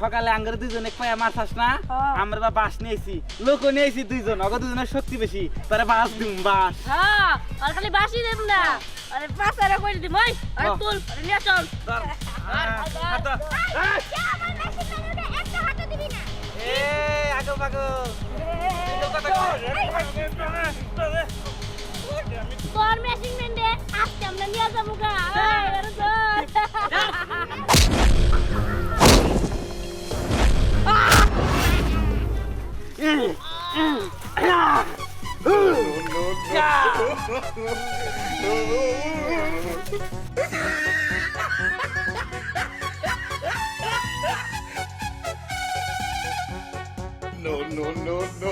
সকালে আঙ্গারে দুইজন এক পায়ে মারছাস না আমরা বা বাস নিয়েছি লোক নিয়েছি দুইজন অগ দুজনের শক্তি বেশি তারা বাস দিম বাস হ্যাঁ আর খালি বাসি দেব না আরে পাঁচটা কই দিম ওই আরে তুল আরে নিয়ে চল আগো আগো তোর মেশিন ম্যান দে আজকে আমরা নিয়ে যাবো গা আরে No, no, no, no.